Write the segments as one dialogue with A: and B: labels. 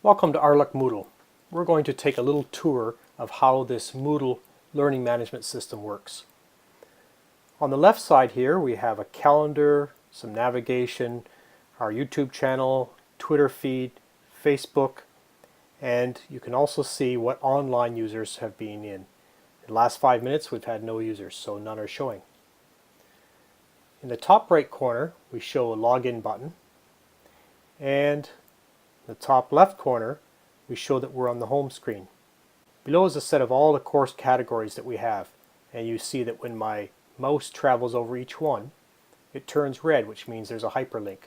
A: Welcome to Arluck Moodle. We're going to take a little tour of how this Moodle learning management system works. On the left side here we have a calendar, some navigation, our YouTube channel, Twitter feed, Facebook, and you can also see what online users have been in. In the last 5 minutes we've had no users, so none are showing. In the top right corner we show a login button, and in the top left corner we show that we're on the home screen. Below is a set of all the course categories that we have, and you see that when my mouse travels over each one it turns red, which means there's a hyperlink.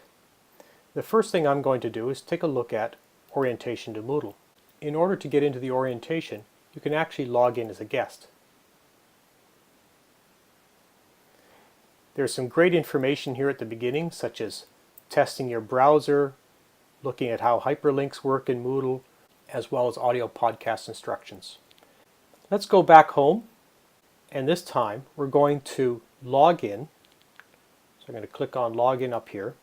A: The first thing I'm going to do is take a look at Orientation to Moodle. In order to get into the orientation you can actually log in as a guest. There's some great information here at the beginning, such as testing your browser, looking at how hyperlinks work in Moodle, as well as audio podcast instructions. Let's go back home, and this time we're going to log in. So I'm going to click on Login up here.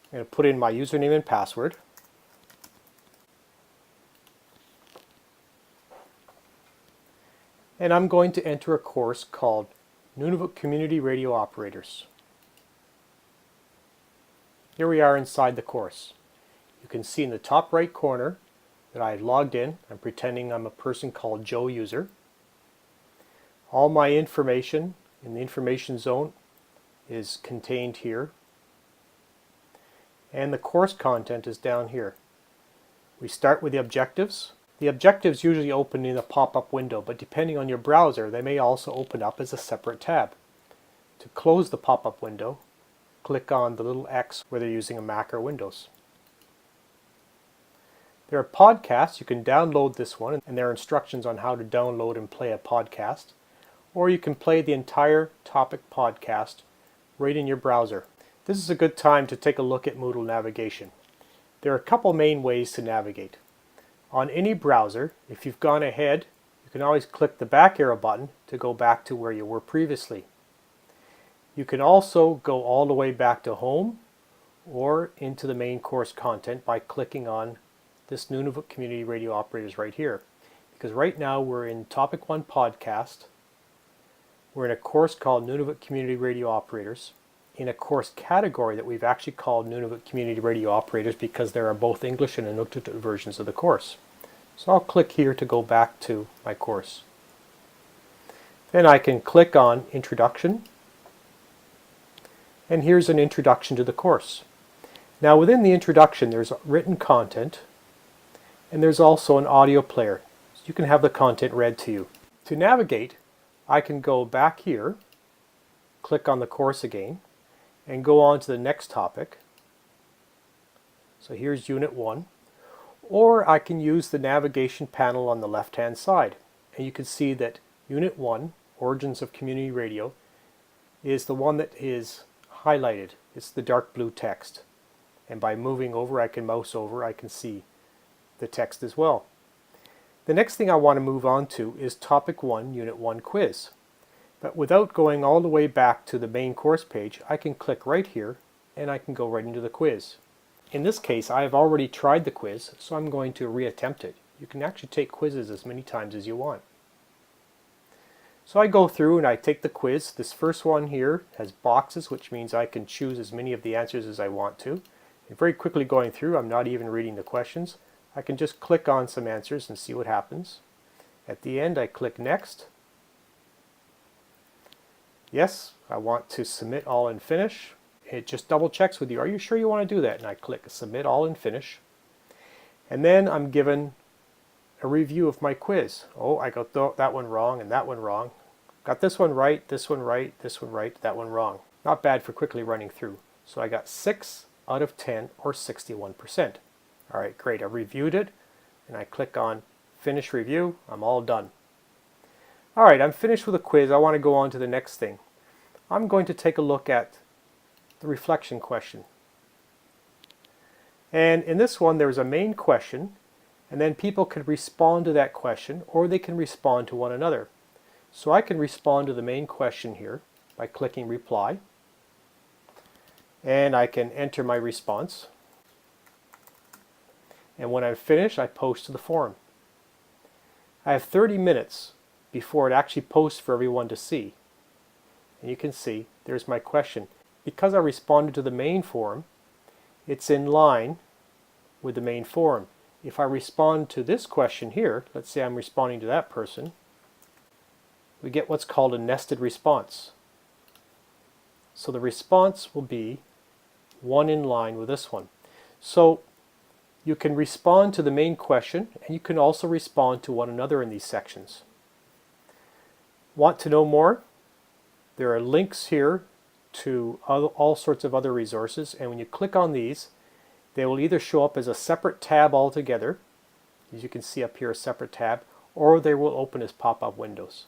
A: I'm going to put in my username and password. And I'm going to enter a course called Nunavut Community Radio Operators. Here we are inside the course. You can see in the top right corner that I've logged in. I'm pretending I'm a person called Joe User. All my information in the information zone is contained here. And the course content is down here. We start with the objectives. The objectives usually open in a pop-up window, but depending on your browser, they may also open up as a separate tab. To close the pop-up window, click on the little X whether you're using a Mac or Windows. There are podcasts. You can download this one, and there are instructions on how to download and play a podcast. Or you can play the entire topic podcast right in your browser. This is a good time to take a look at Moodle Navigation. There are a couple main ways to navigate. On any browser, if you've gone ahead, you can always click the back arrow button to go back to where you were previously. You can also go all the way back to home or into the main course content by clicking on this Nunavut Community Radio Operators right here. Because right now we're in Topic 1 podcast. We're in a course called Nunavut Community Radio Operators, in a course category that we've actually called Nunavut Community Radio Operators because there are both English and Inuktitut versions of the course. So I'll click here to go back to my course. Then I can click on Introduction, and here's an introduction to the course. Now within the introduction there's written content, and there's also an audio player, so you can have the content read to you. To navigate, I can go back here, click on the course again, and go on to the next topic. So here's Unit 1. Or I can use the navigation panel on the left hand side, and you can see that Unit 1, Origins of Community Radio, is the one that is highlighted. It's the dark blue text, and by moving over, I can mouse over, I can see the text as well. The next thing I want to move on to is Topic 1, Unit 1 Quiz. But without going all the way back to the main course page, I can click right here and I can go right into the quiz. In this case, I have already tried the quiz, so I'm going to reattempt it. You can actually take quizzes as many times as you want. So I go through and I take the quiz. This first one here has boxes, which means I can choose as many of the answers as I want to. And very quickly going through, I'm not even reading the questions. I can just click on some answers and see what happens. At the end, I click Next. Yes, I want to submit all and finish. It just double checks with you. Are you sure you want to do that? And I click Submit all and finish. And then I'm given a review of my quiz. Oh, I got that one wrong and that one wrong. Got this one right, this one right, this one right, that one wrong. Not bad for quickly running through. So I got 6 out of 10 or 61%. All right, great. I reviewed it and I click on Finish Review. I'm all done. All right, I'm finished with the quiz. I want to go on to the next thing. I'm going to take a look at the reflection question. And in this one, there's a main question, and then people can respond to that question, or they can respond to one another. So I can respond to the main question here by clicking Reply, and I can enter my response. And when I'm finished, I post to the forum. I have 30 minutes before it actually posts for everyone to see. And you can see, there's my question. Because I responded to the main forum, it's in line with the main forum. If I respond to this question here, let's say I'm responding to that person, we get what's called a nested response. So the response will be one in line with this one. So you can respond to the main question, and you can also respond to one another in these sections. Want to know more? There are links here to all sorts of other resources, and when you click on these, they will either show up as a separate tab altogether, as you can see up here, a separate tab, or they will open as pop-up windows.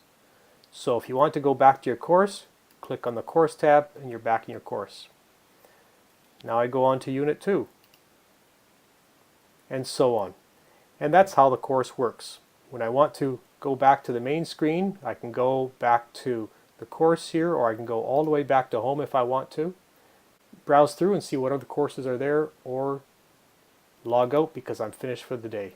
A: So if you want to go back to your course, click on the course tab and you're back in your course. Now I go on to Unit 2, and so on. And that's how the course works. When I want to go back to the main screen, I can go back to the course here, or I can go all the way back to home if I want to. Browse through and see what other courses are there, or log out because I'm finished for the day.